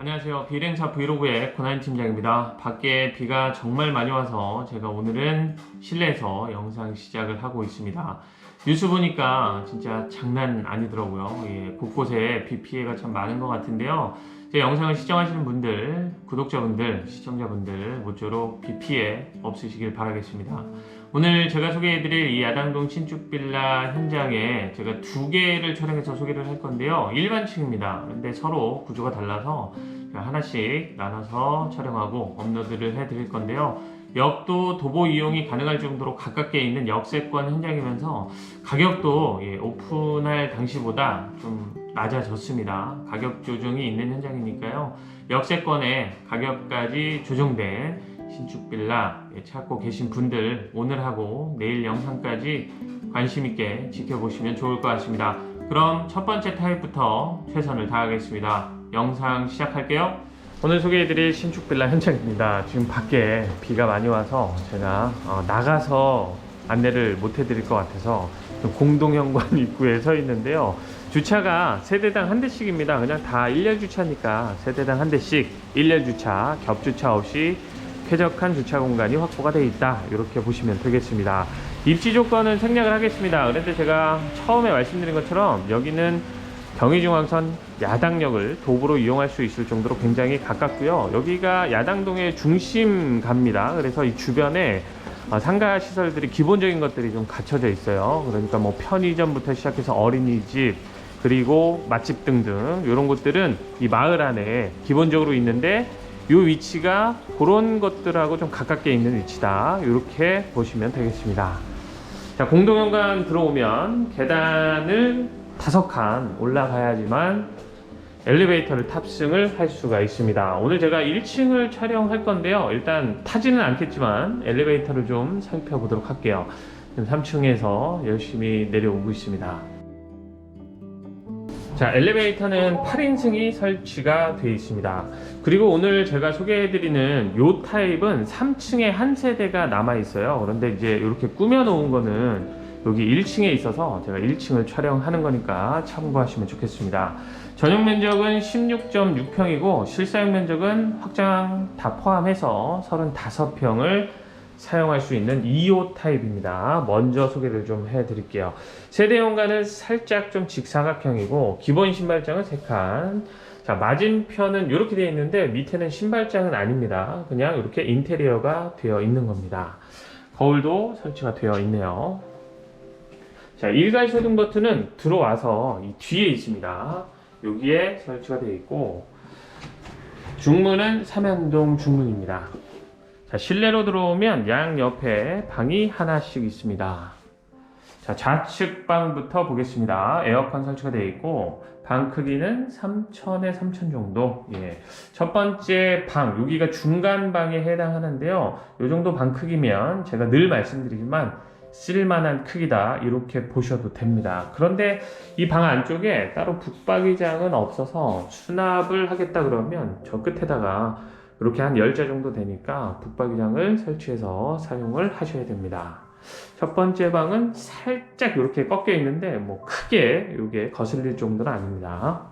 안녕하세요. 비일행사 브이로그의 권한 팀장입니다. 밖에 비가 정말 많이 와서 제가 오늘은 실내에서 영상 시작을 하고 있습니다. 뉴스 보니까 진짜 장난 아니더라고요. 곳곳에 비 피해가 참 많은 것 같은데요. 제 영상을 시청하시는 분들, 구독자분들, 시청자분들 모쪼록 비 피해 없으시길 바라겠습니다. 오늘 제가 소개해드릴 이 야당동 신축 빌라 현장에 제가 두 개를 촬영해서 소개를 할 건데요. 일반층입니다. 그런데 서로 구조가 달라서 하나씩 나눠서 촬영하고 업로드를 해드릴 건데요. 역도 도보 이용이 가능할 정도로 가깝게 있는 역세권 현장이면서 가격도 오픈할 당시보다 좀 낮아졌습니다. 가격 조정이 있는 현장이니까요. 역세권에 가격까지 조정된 신축 빌라 찾고 계신 분들 오늘하고 내일 영상까지 관심 있게 지켜보시면 좋을 것 같습니다. 그럼 첫 번째 타입부터 최선을 다하겠습니다. 영상 시작할게요. 오늘 소개해드릴 신축 빌라 현장입니다. 지금 밖에 비가 많이 와서 제가 나가서 안내를 못 해드릴 것 같아서 공동현관 입구에 서 있는데요. 주차가 세대당 한 대씩입니다. 그냥 다 일렬 주차니까 세대당 한 대씩 일렬 주차, 겹주차 없이 쾌적한 주차 공간이 확보가 되어 있다. 이렇게 보시면 되겠습니다. 입지 조건은 생략을 하겠습니다. 그런데 제가 처음에 말씀드린 것처럼 여기는 경의중앙선 야당역을 도보로 이용할 수 있을 정도로 굉장히 가깝고요. 여기가 야당동의 중심가입니다. 그래서 이 주변에 상가 시설들이 기본적인 것들이 좀 갖춰져 있어요. 그러니까 뭐 편의점부터 시작해서 어린이집 그리고 맛집 등등 이런 것들은 이 마을 안에 기본적으로 있는데 이 위치가 그런 것들하고 좀 가깝게 있는 위치다. 이렇게 보시면 되겠습니다. 자, 공동현관 들어오면 계단을 5칸 올라가야지만 엘리베이터를 탑승을 할 수가 있습니다. 오늘 제가 1층을 촬영할 건데요. 일단 타지는 않겠지만 엘리베이터를 좀 살펴보도록 할게요. 지금 3층에서 열심히 내려오고 있습니다. 자, 엘리베이터는 8인승이 설치가 되어 있습니다. 그리고 오늘 제가 소개해드리는 이 타입은 3층에 한 세대가 남아 있어요. 그런데 이제 이렇게 꾸며 놓은 거는 여기 1층에 있어서 제가 1층을 촬영하는 거니까 참고하시면 좋겠습니다. 전용 면적은 16.6평이고 실사용 면적은 확장 다 포함해서 35평을 사용할 수 있는 2호 타입입니다. 먼저 소개를 좀 해드릴게요. 세대 현관은 살짝 좀 직사각형이고 기본 신발장은 3칸. 자, 맞은편은 이렇게 되어 있는데 밑에는 신발장은 아닙니다. 그냥 이렇게 인테리어가 되어 있는 겁니다. 거울도 설치가 되어 있네요. 자, 일괄 소등 버튼은 들어와서 이 뒤에 있습니다. 여기에 설치가 되어 있고 중문은 삼연동 중문입니다. 자, 실내로 들어오면 양 옆에 방이 하나씩 있습니다. 자, 좌측 방부터 보겠습니다. 에어컨 설치가 되어 있고 방 크기는 3,000에 3,000 정도. 첫 번째 방, 여기가 중간 방에 해당하는데요. 이 정도 방 크기면 제가 늘 말씀드리지만 쓸만한 크기다 이렇게 보셔도 됩니다. 그런데 이 방 안쪽에 따로 붙박이장은 없어서 수납을 하겠다 그러면 저 끝에다가 이렇게 한 10자 정도 되니까 붙박이장을 설치해서 사용을 하셔야 됩니다. 첫 번째 방은 살짝 이렇게 꺾여 있는데 뭐 크게 이게 거슬릴 정도는 아닙니다.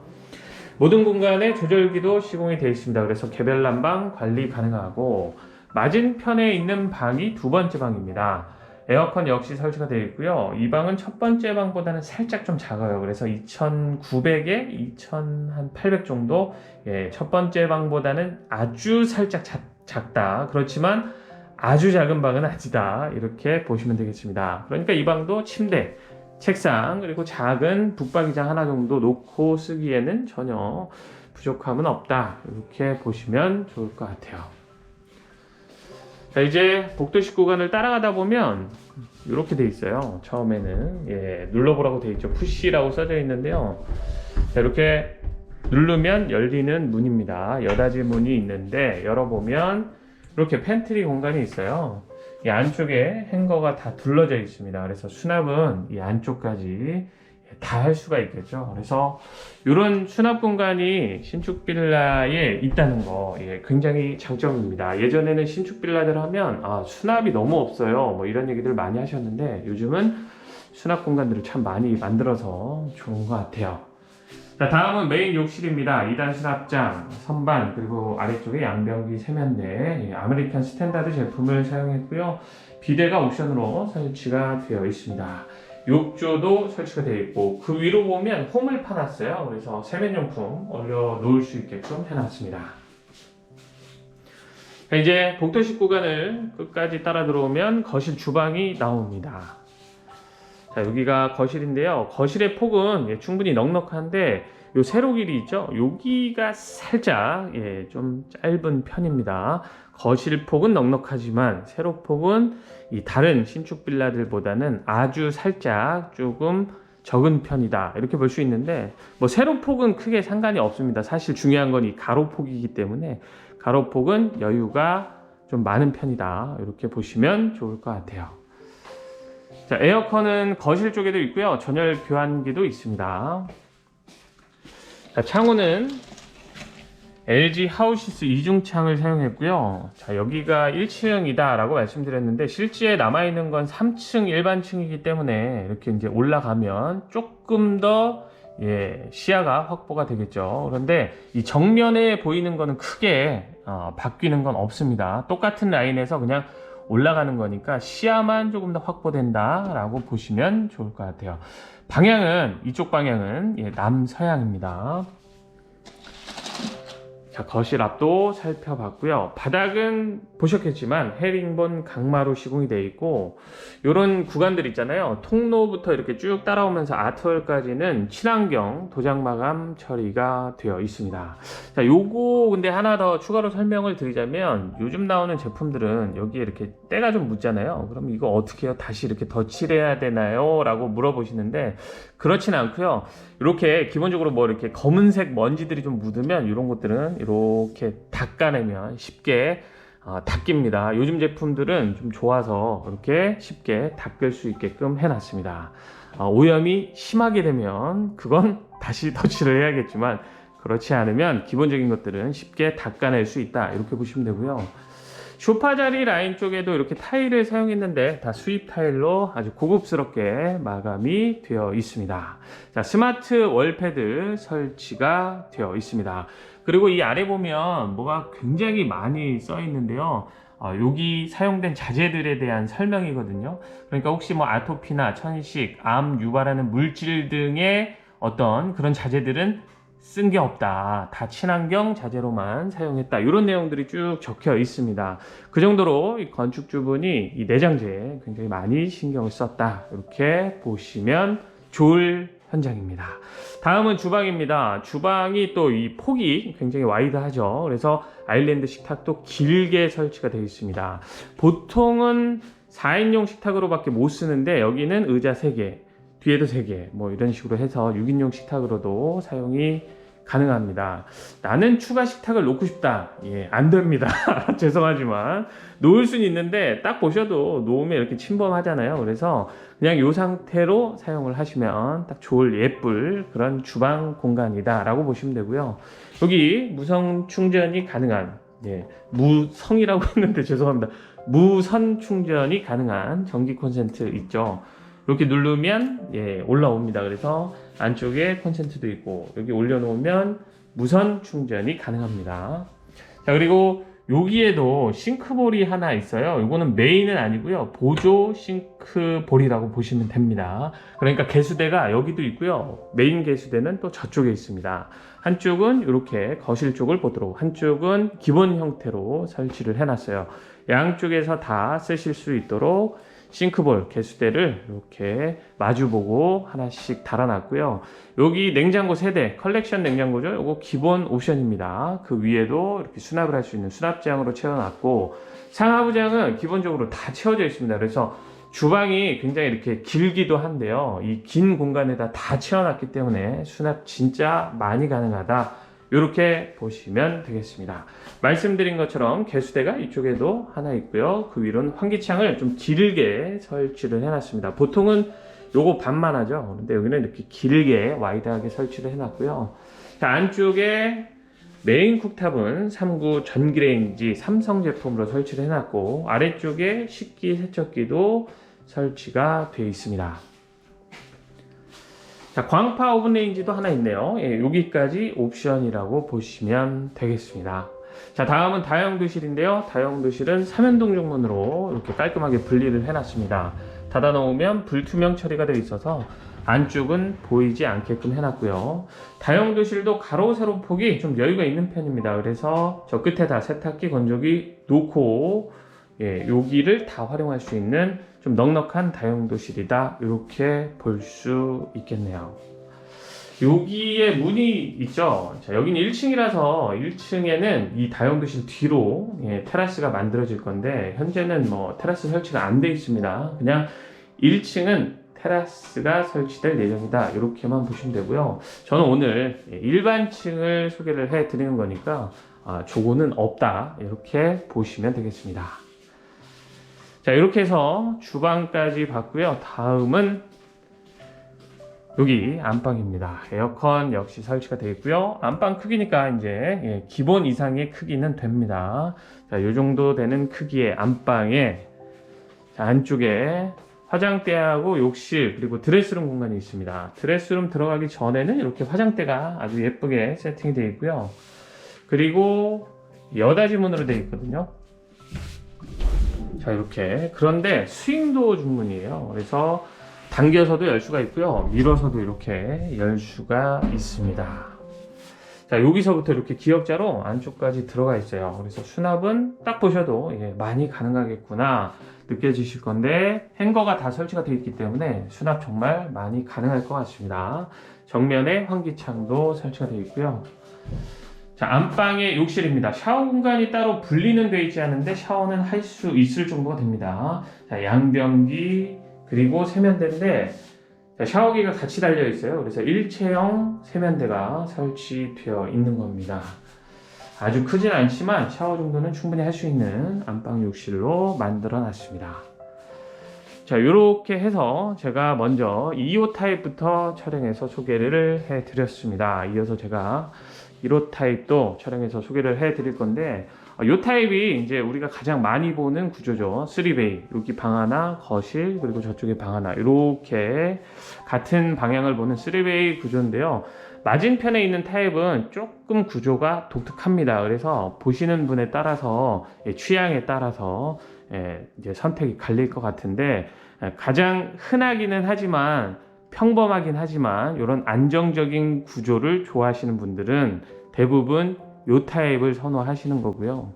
모든 공간에 조절기도 시공이 되어 있습니다. 그래서 개별 난방 관리 가능하고 맞은편에 있는 방이 두 번째 방입니다. 에어컨 역시 설치가 되어 있고요. 이 방은 첫 번째 방보다는 살짝 좀 작아요. 그래서 2,900에 2,800 정도. 첫 번째 방보다는 아주 살짝 작다. 그렇지만 아주 작은 방은 아니다. 이렇게 보시면 되겠습니다. 그러니까 이 방도 침대, 책상, 그리고 작은 붙박이장 하나 정도 놓고 쓰기에는 전혀 부족함은 없다. 이렇게 보시면 좋을 것 같아요. 자, 이제 복도식 구간을 따라가다 보면 이렇게 돼 있어요. 처음에는 눌러보라고 돼 있죠. 푸시라고 써져 있는데요. 자, 이렇게 누르면 열리는 문입니다. 여닫이 문이 있는데 열어보면 이렇게 팬트리 공간이 있어요. 이 안쪽에 행거가 다 둘러져 있습니다. 그래서 수납은 이 안쪽까지 다 할 수가 있겠죠. 그래서 이런 수납 공간이 신축 빌라에 있다는 거 굉장히 장점입니다. 예전에는 신축 빌라들 하면 수납이 너무 없어요. 뭐 이런 얘기들 많이 하셨는데 요즘은 수납 공간들을 참 많이 만들어서 좋은 것 같아요. 자, 다음은 메인 욕실입니다. 2단 수납장, 선반, 그리고 아래쪽에 양변기 세면대, 아메리칸 스탠다드 제품을 사용했고요. 비데가 옵션으로 설치가 되어 있습니다. 욕조도 설치가 되어 있고 그 위로 보면 홈을 파놨어요. 그래서 세면용품 올려 놓을 수 있게끔 해놨습니다. 이제 복도식 구간을 끝까지 따라 들어오면 거실 주방이 나옵니다. 자, 여기가 거실인데요. 거실의 폭은 충분히 넉넉한데 요 세로 길이 있죠? 여기가 살짝 좀 짧은 편입니다. 거실 폭은 넉넉하지만 세로 폭은 이 다른 신축 빌라들보다는 아주 살짝 조금 적은 편이다, 이렇게 볼 수 있는데 뭐 세로 폭은 크게 상관이 없습니다. 사실 중요한 건 이 가로 폭이기 때문에 가로 폭은 여유가 좀 많은 편이다, 이렇게 보시면 좋을 것 같아요. 자, 에어컨은 거실 쪽에도 있고요. 전열 교환기도 있습니다. 자, 창호는 LG 하우시스 이중창을 사용했고요. 자, 여기가 1층이다 라고 말씀드렸는데 실제 남아있는 건 3층 일반층이기 때문에 이렇게 이제 올라가면 조금 더 시야가 확보가 되겠죠. 그런데 이 정면에 보이는 거는 크게 바뀌는 건 없습니다. 똑같은 라인에서 그냥 올라가는 거니까 시야만 조금 더 확보된다 라고 보시면 좋을 것 같아요. 방향은, 이쪽 방향은 남서향입니다. 자, 거실 앞도 살펴봤고요. 바닥은 보셨겠지만 헤링본 강마루 시공이 되어 있고 이런 구간들 있잖아요. 통로부터 이렇게 쭉 따라오면서 아트월까지는 친환경 도장 마감 처리가 되어 있습니다. 자, 요거 근데 하나 더 추가로 설명을 드리자면 요즘 나오는 제품들은 여기에 이렇게 때가 좀 묻잖아요. 그럼 이거 어떻게 해요? 다시 이렇게 덧칠해야 되나요? 라고 물어보시는데 그렇진 않고요. 이렇게 기본적으로 뭐 이렇게 검은색 먼지들이 좀 묻으면 이런 것들은 이렇게 닦아내면 쉽게 닦입니다. 요즘 제품들은 좀 좋아서 이렇게 쉽게 닦을 수 있게끔 해놨습니다. 오염이 심하게 되면 그건 다시 덧칠을 해야겠지만 그렇지 않으면 기본적인 것들은 쉽게 닦아낼 수 있다, 이렇게 보시면 되고요. 소파 자리 라인 쪽에도 이렇게 타일을 사용했는데 다 수입 타일로 아주 고급스럽게 마감이 되어 있습니다. 자, 스마트 월패드 설치가 되어 있습니다. 그리고 이 아래 보면 뭐가 굉장히 많이 써 있는데요. 여기 사용된 자재들에 대한 설명이거든요. 그러니까 혹시 뭐 아토피나 천식, 암 유발하는 물질 등의 어떤 그런 자재들은 쓴 게 없다, 다 친환경 자재로만 사용했다, 이런 내용들이 쭉 적혀 있습니다. 그 정도로 이 건축주분이 이 내장재에 굉장히 많이 신경을 썼다, 이렇게 보시면 좋을 현장입니다. 다음은 주방입니다. 주방이 또 이 폭이 굉장히 와이드하죠. 그래서 아일랜드 식탁도 길게 설치가 되어 있습니다. 보통은 4인용 식탁으로밖에 못 쓰는데 여기는 의자 3개, 뒤에도 3개, 뭐 이런 식으로 해서 6인용 식탁으로도 사용이 가능합니다. 나는 추가 식탁을 놓고 싶다. 안 됩니다. 죄송하지만 놓을 수는 있는데 딱 보셔도 놓으면 이렇게 침범하잖아요. 그래서 그냥 이 상태로 사용을 하시면 딱 좋을 예쁠 그런 주방 공간이다 라고 보시면 되고요. 여기 무선 충전이 가능한, 무성이라고 했는데 죄송합니다. 무선 충전이 가능한 전기 콘센트 있죠. 이렇게 누르면 올라옵니다. 그래서 안쪽에 콘센트도 있고 여기 올려놓으면 무선 충전이 가능합니다. 자, 그리고 여기에도 싱크볼이 하나 있어요. 이거는 메인은 아니고요, 보조 싱크볼이라고 보시면 됩니다. 그러니까 개수대가 여기도 있고요, 메인 개수대는 또 저쪽에 있습니다. 한쪽은 이렇게 거실 쪽을 보도록, 한쪽은 기본 형태로 설치를 해놨어요. 양쪽에서 다 쓰실 수 있도록 싱크볼 개수대를 이렇게 마주보고 하나씩 달아놨고요. 여기 냉장고 세대, 컬렉션 냉장고죠. 이거 기본 옵션입니다. 그 위에도 이렇게 수납을 할 수 있는 수납장으로 채워놨고, 상하부장은 기본적으로 다 채워져 있습니다. 그래서 주방이 굉장히 이렇게 길기도 한데요, 이 긴 공간에다 다 채워놨기 때문에 수납 진짜 많이 가능하다, 이렇게 보시면 되겠습니다. 말씀드린 것처럼 개수대가 이쪽에도 하나 있고요, 그 위로는 환기창을 좀 길게 설치를 해놨습니다. 보통은 요거 반만 하죠. 그런데 여기는 이렇게 길게 와이드하게 설치를 해놨고요. 자, 안쪽에 메인 쿡탑은 3구 전기레인지 삼성 제품으로 설치를 해놨고, 아래쪽에 식기 세척기도 설치가 되어 있습니다. 자, 광파 오븐레인지도 하나 있네요. 예, 여기까지 옵션이라고 보시면 되겠습니다. 자, 다음은 다용도실인데요. 다용도실은 삼연동 정문으로 이렇게 깔끔하게 분리를 해놨습니다. 닫아 놓으면 불투명 처리가 되어 있어서 안쪽은 보이지 않게끔 해놨고요. 다용도실도 가로 세로 폭이 좀 여유가 있는 편입니다. 그래서 저 끝에다 세탁기, 건조기 놓고 여기를 다 활용할 수 있는 좀 넉넉한 다용도실이다, 이렇게 볼 수 있겠네요. 여기에 문이 있죠. 자, 여기는 1층이라서 1층에는 이 다용도실 뒤로 테라스가 만들어질 건데, 현재는 뭐 테라스 설치가 안 돼 있습니다. 그냥 1층은 테라스가 설치될 예정이다, 이렇게만 보시면 되고요. 저는 오늘 일반층을 소개를 해 드리는 거니까 조고는 없다, 이렇게 보시면 되겠습니다. 자, 이렇게 해서 주방까지 봤고요. 다음은 여기 안방입니다. 에어컨 역시 설치가 되어 있고요. 안방 크기니까 이제 기본 이상의 크기는 됩니다. 자, 이 정도 되는 크기의 안방에, 자, 안쪽에 화장대하고 욕실 그리고 드레스룸 공간이 있습니다. 드레스룸 들어가기 전에는 이렇게 화장대가 아주 예쁘게 세팅이 되어 있고요. 그리고 여닫이 문으로 되어 있거든요. 자, 이렇게. 그런데 스윙도어 중문이에요. 그래서 당겨서도 열 수가 있고요, 밀어서도 이렇게 열 수가 있습니다. 자, 여기서부터 이렇게 기역자로 안쪽까지 들어가 있어요. 그래서 수납은 딱 보셔도 많이 가능하겠구나 느껴지실 건데, 행거가 다 설치가 되어 있기 때문에 수납 정말 많이 가능할 것 같습니다. 정면에 환기창도 설치가 되어 있고요. 자, 안방의 욕실입니다. 샤워 공간이 따로 분리는 되어 있지 않은데 샤워는 할 수 있을 정도가 됩니다. 자, 양변기 그리고 세면대인데, 자, 샤워기가 같이 달려 있어요. 그래서 일체형 세면대가 설치되어 있는 겁니다. 아주 크진 않지만 샤워 정도는 충분히 할 수 있는 안방 욕실로 만들어 놨습니다. 자, 이렇게 해서 제가 먼저 2호 타입부터 촬영해서 소개를 해 드렸습니다. 이어서 제가 1호 타입도 촬영해서 소개를 해 드릴 건데, 이 타입이 이제 우리가 가장 많이 보는 구조죠. 3베이, 여기 방 하나, 거실, 그리고 저쪽에 방 하나, 이렇게 같은 방향을 보는 3베이 구조인데요. 맞은편에 있는 타입은 조금 구조가 독특합니다. 그래서 보시는 분에 따라서, 취향에 따라서 이제 선택이 갈릴 것 같은데, 가장 흔하기는 하지만, 평범하긴 하지만 이런 안정적인 구조를 좋아하시는 분들은 대부분 이 타입을 선호하시는 거고요.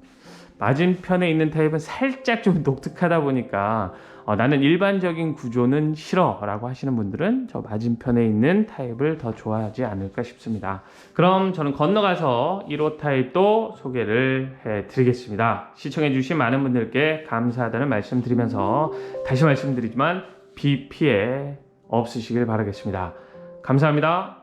맞은편에 있는 타입은 살짝 좀 독특하다 보니까 나는 일반적인 구조는 싫어 라고 하시는 분들은 저 맞은편에 있는 타입을 더 좋아하지 않을까 싶습니다. 그럼 저는 건너가서 1호 타입도 소개를 해 드리겠습니다. 시청해 주신 많은 분들께 감사하다는 말씀 드리면서 다시 말씀드리지만 비 피해 없으시길 바라겠습니다. 감사합니다.